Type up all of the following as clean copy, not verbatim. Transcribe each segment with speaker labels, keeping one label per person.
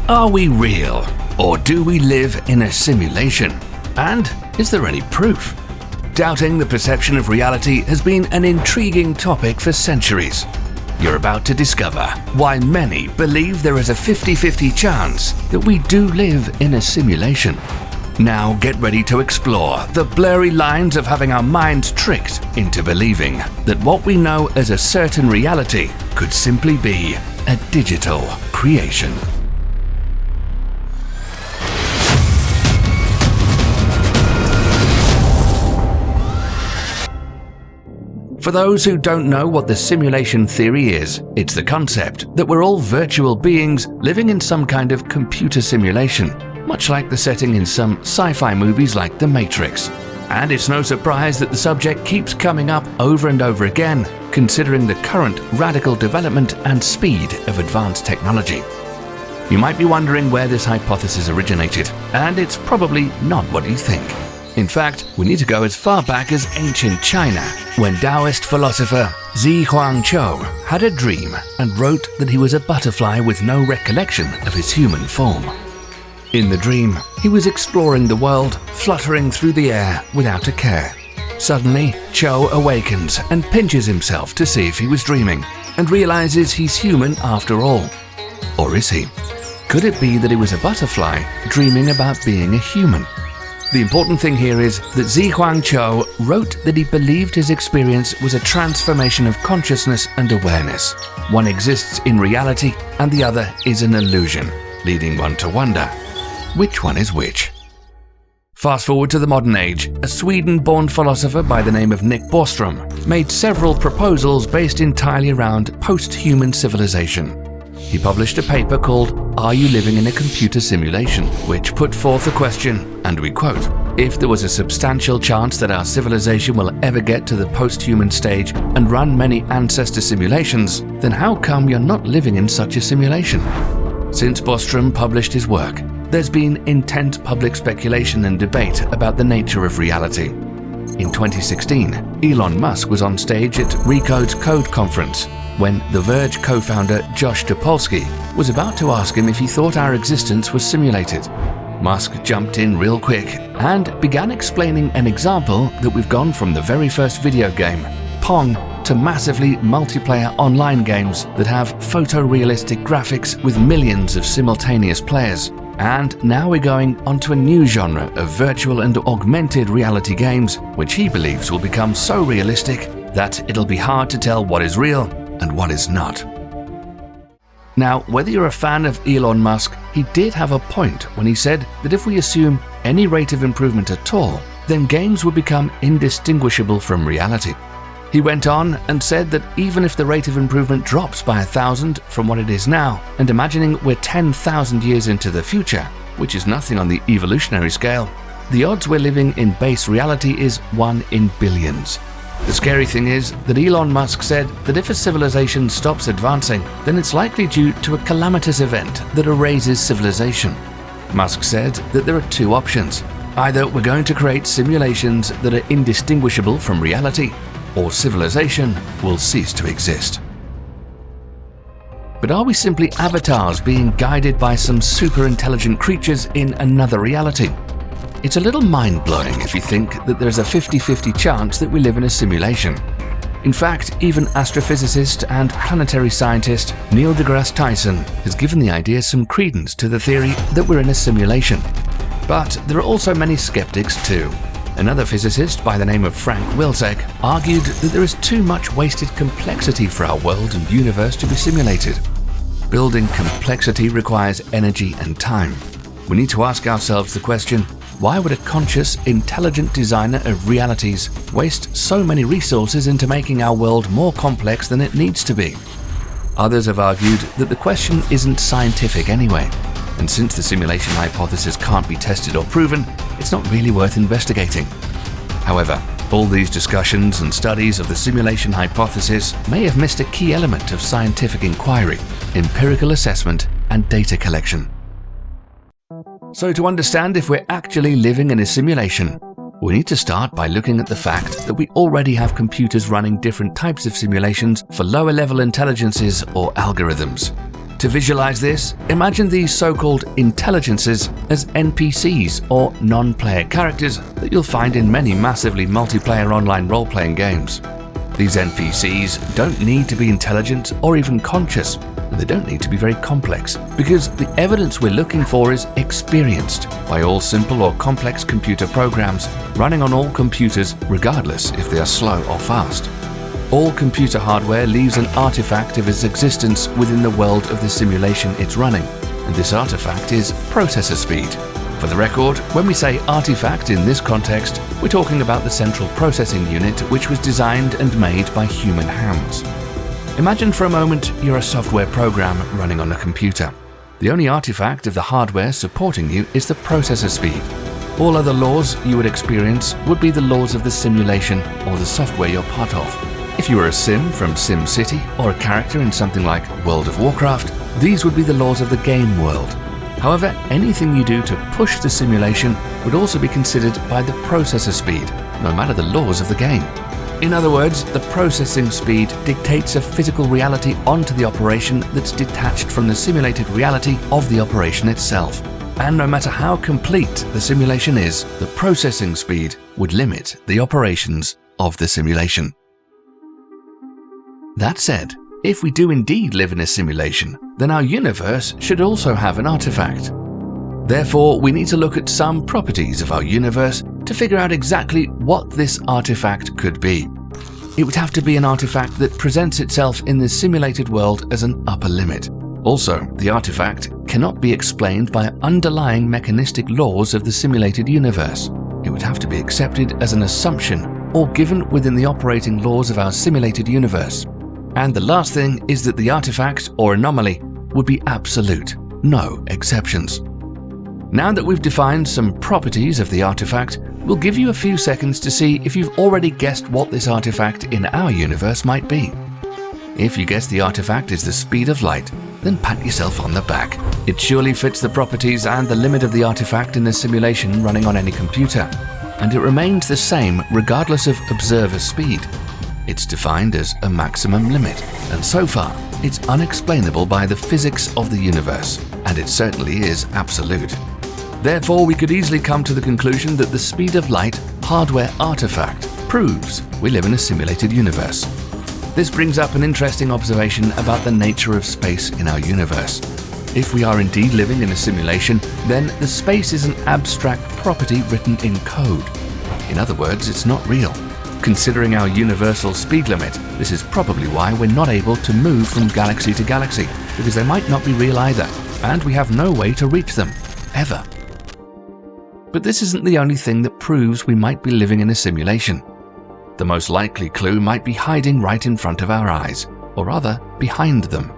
Speaker 1: Are we real, or do we live in a simulation? And is there any proof? Doubting the perception of reality has been an intriguing topic for centuries. You're about to discover why many believe there is a 50-50 chance that we do live in a simulation. Now get ready to explore the blurry lines of having our minds tricked into believing that what we know as a certain reality could simply be a digital creation. For those who don't know what the simulation theory is, it's the concept that we're all virtual beings living in some kind of computer simulation, much like the setting in some sci-fi movies like The Matrix. And it's no surprise that the subject keeps coming up over and over again, considering the current radical development and speed of advanced technology. You might be wondering where this hypothesis originated, and it's probably not what you think. In fact, we need to go as far back as ancient China, when Taoist philosopher Zhi Huangqiu had a dream and wrote that he was a butterfly with no recollection of his human form. In the dream, he was exploring the world, fluttering through the air without a care. Suddenly, Qiu awakens and pinches himself to see if he was dreaming, and realizes he's human after all. Or is he? Could it be that he was a butterfly dreaming about being a human? The important thing here is that Zhi Huangqiu wrote that he believed his experience was a transformation of consciousness and awareness. One exists in reality and the other is an illusion, leading one to wonder, which one is which? Fast forward to the modern age, a Sweden-born philosopher by the name of Nick Bostrom made several proposals based entirely around post-human civilization. He published a paper called "Are You Living in a Computer Simulation?", which put forth the question, and we quote, "If there was a substantial chance that our civilization will ever get to the post-human stage and run many ancestor simulations, then how come you're not living in such a simulation?" Since Bostrom published his work, there's been intense public speculation and debate about the nature of reality. In 2016, Elon Musk was on stage at Recode's Code Conference when The Verge co-founder Josh Topolsky was about to ask him if he thought our existence was simulated. Musk jumped in real quick and began explaining an example that we've gone from the very first video game, Pong, to massively multiplayer online games that have photorealistic graphics with millions of simultaneous players. And now we're going onto a new genre of virtual and augmented reality games, which he believes will become so realistic that it'll be hard to tell what is real and what is not. Now, whether you're a fan of Elon Musk, he did have a point when he said that if we assume any rate of improvement at all, then games would become indistinguishable from reality. He went on and said that even if the rate of improvement drops by 1,000 from what it is now, and imagining we're 10,000 years into the future, which is nothing on the evolutionary scale, the odds we're living in base reality is 1 in billions. The scary thing is that Elon Musk said that if a civilization stops advancing, then it's likely due to a calamitous event that erases civilization. Musk said that there are two options. Either we're going to create simulations that are indistinguishable from reality, or civilization will cease to exist. But are we simply avatars being guided by some super intelligent creatures in another reality? It's a little mind-blowing if you think that there's a 50-50 chance that we live in a simulation. In fact, even astrophysicist and planetary scientist Neil deGrasse Tyson has given the idea some credence to the theory that we're in a simulation. But there are also many skeptics too. Another physicist by the name of Frank Wilczek argued that there is too much wasted complexity for our world and universe to be simulated. Building complexity requires energy and time. We need to ask ourselves the question, why would a conscious, intelligent designer of realities waste so many resources into making our world more complex than it needs to be? Others have argued that the question isn't scientific anyway, and since the simulation hypothesis can't be tested or proven, it's not really worth investigating. However, all these discussions and studies of the simulation hypothesis may have missed a key element of scientific inquiry: empirical assessment and data collection. So to understand if we're actually living in a simulation, we need to start by looking at the fact that we already have computers running different types of simulations for lower level intelligences or algorithms. To visualize this, imagine these so-called intelligences as NPCs or non-player characters that you'll find in many massively multiplayer online role-playing games. These NPCs don't need to be intelligent or even conscious, and they don't need to be very complex, because the evidence we're looking for is experienced by all simple or complex computer programs running on all computers, regardless if they are slow or fast. All computer hardware leaves an artifact of its existence within the world of the simulation it's running, and this artifact is processor speed. For the record, when we say artifact in this context, we're talking about the central processing unit which was designed and made by human hands. Imagine for a moment you're a software program running on a computer. The only artifact of the hardware supporting you is the processor speed. All other laws you would experience would be the laws of the simulation or the software you're part of. If you were a sim from SimCity or a character in something like World of Warcraft, these would be the laws of the game world. However, anything you do to push the simulation would also be considered by the processor speed, no matter the laws of the game. In other words, the processing speed dictates a physical reality onto the operation that's detached from the simulated reality of the operation itself. And no matter how complete the simulation is, the processing speed would limit the operations of the simulation. That said, if we do indeed live in a simulation, then our universe should also have an artifact. Therefore, we need to look at some properties of our universe to figure out exactly what this artifact could be. It would have to be an artifact that presents itself in the simulated world as an upper limit. Also, the artifact cannot be explained by underlying mechanistic laws of the simulated universe. It would have to be accepted as an assumption or given within the operating laws of our simulated universe. And the last thing is that the artifact or anomaly would be absolute, no exceptions. Now that we've defined some properties of the artifact, we'll give you a few seconds to see if you've already guessed what this artifact in our universe might be. If you guess the artifact is the speed of light, then pat yourself on the back. It surely fits the properties and the limit of the artifact in a simulation running on any computer, and it remains the same regardless of observer speed. It's defined as a maximum limit, and so far, it's unexplainable by the physics of the universe, and it certainly is absolute. Therefore, we could easily come to the conclusion that the speed of light hardware artifact proves we live in a simulated universe. This brings up an interesting observation about the nature of space in our universe. If we are indeed living in a simulation, then the space is an abstract property written in code. In other words, it's not real. Considering our universal speed limit, this is probably why we're not able to move from galaxy to galaxy, because they might not be real either, and we have no way to reach them, ever. But this isn't the only thing that proves we might be living in a simulation. The most likely clue might be hiding right in front of our eyes, or rather, behind them.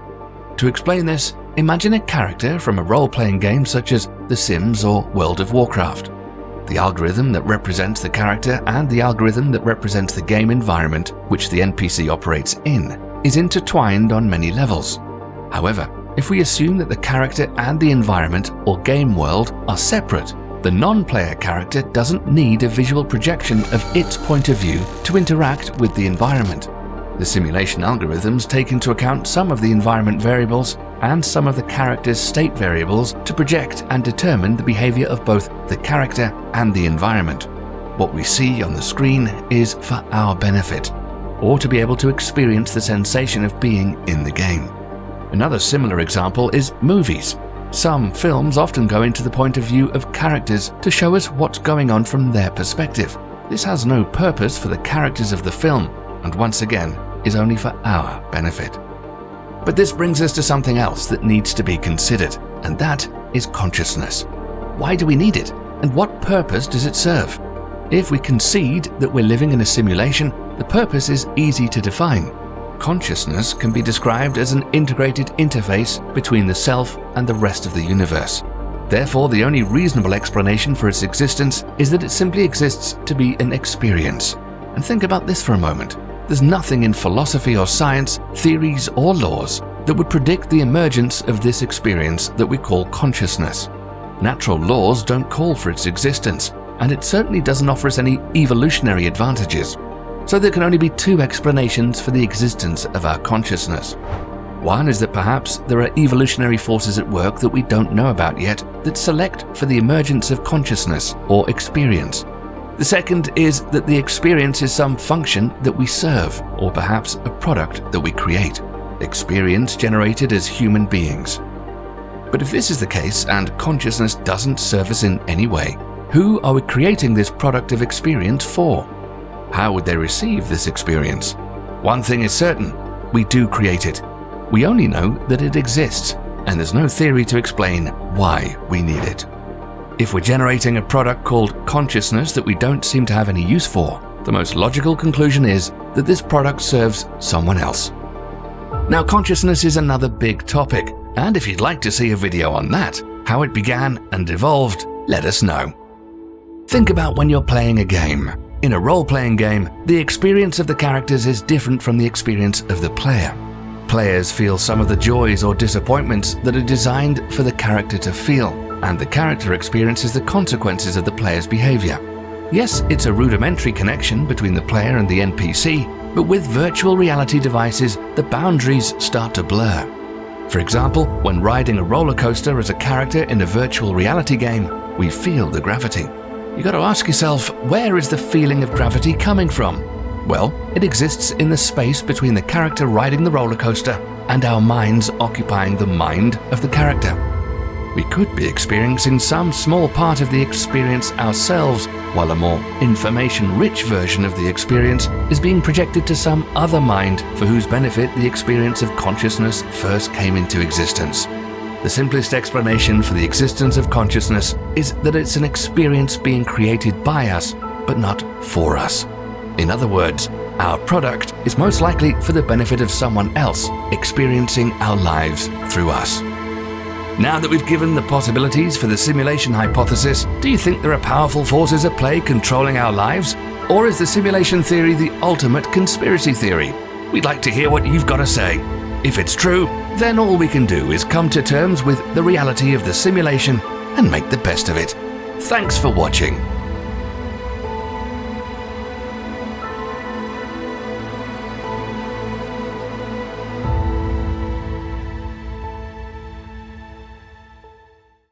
Speaker 1: To explain this, imagine a character from a role-playing game such as The Sims or World of Warcraft. The algorithm that represents the character and the algorithm that represents the game environment which the NPC operates in is intertwined on many levels. However, if we assume that the character and the environment or game world are separate, the non-player character doesn't need a visual projection of its point of view to interact with the environment. The simulation algorithms take into account some of the environment variables and some of the character's state variables to project and determine the behavior of both the character and the environment. What we see on the screen is for our benefit, or to be able to experience the sensation of being in the game. Another similar example is movies. Some films often go into the point of view of characters to show us what's going on from their perspective. This has no purpose for the characters of the film, and once again, is only for our benefit. But this brings us to something else that needs to be considered, and that is consciousness. Why do we need it, and what purpose does it serve? If we concede that we're living in a simulation, the purpose is easy to define. Consciousness can be described as an integrated interface between the self and the rest of the universe. Therefore, the only reasonable explanation for its existence is that it simply exists to be an experience. And think about this for a moment. There's nothing in philosophy or science, theories or laws that would predict the emergence of this experience that we call consciousness. Natural laws don't call for its existence, and it certainly doesn't offer us any evolutionary advantages. So there can only be two explanations for the existence of our consciousness. One is that perhaps there are evolutionary forces at work that we don't know about yet that select for the emergence of consciousness or experience. The second is that the experience is some function that we serve, or perhaps a product that we create. Experience generated as human beings. But if this is the case and consciousness doesn't serve us in any way, who are we creating this product of experience for? How would they receive this experience? One thing is certain, we do create it. We only know that it exists, and there's no theory to explain why we need it. If we're generating a product called consciousness that we don't seem to have any use for, the most logical conclusion is that this product serves someone else. Now, consciousness is another big topic, and if you'd like to see a video on that, how it began and evolved, let us know. Think about when you're playing a game. In a role-playing game, the experience of the characters is different from the experience of the player. Players feel some of the joys or disappointments that are designed for the character to feel, and the character experiences the consequences of the player's behavior. Yes, it's a rudimentary connection between the player and the NPC, but with virtual reality devices, the boundaries start to blur. For example, when riding a roller coaster as a character in a virtual reality game, we feel the gravity. You got to ask yourself, where is the feeling of gravity coming from? Well, it exists in the space between the character riding the roller coaster and our minds occupying the mind of the character. We could be experiencing some small part of the experience ourselves, while a more information-rich version of the experience is being projected to some other mind for whose benefit the experience of consciousness first came into existence. The simplest explanation for the existence of consciousness is that it's an experience being created by us, but not for us. In other words, our product is most likely for the benefit of someone else experiencing our lives through us. Now that we've given the possibilities for the simulation hypothesis, do you think there are powerful forces at play controlling our lives? Or is the simulation theory the ultimate conspiracy theory? We'd like to hear what you've got to say. If it's true, then all we can do is come to terms with the reality of the simulation and make the best of it. Thanks for watching.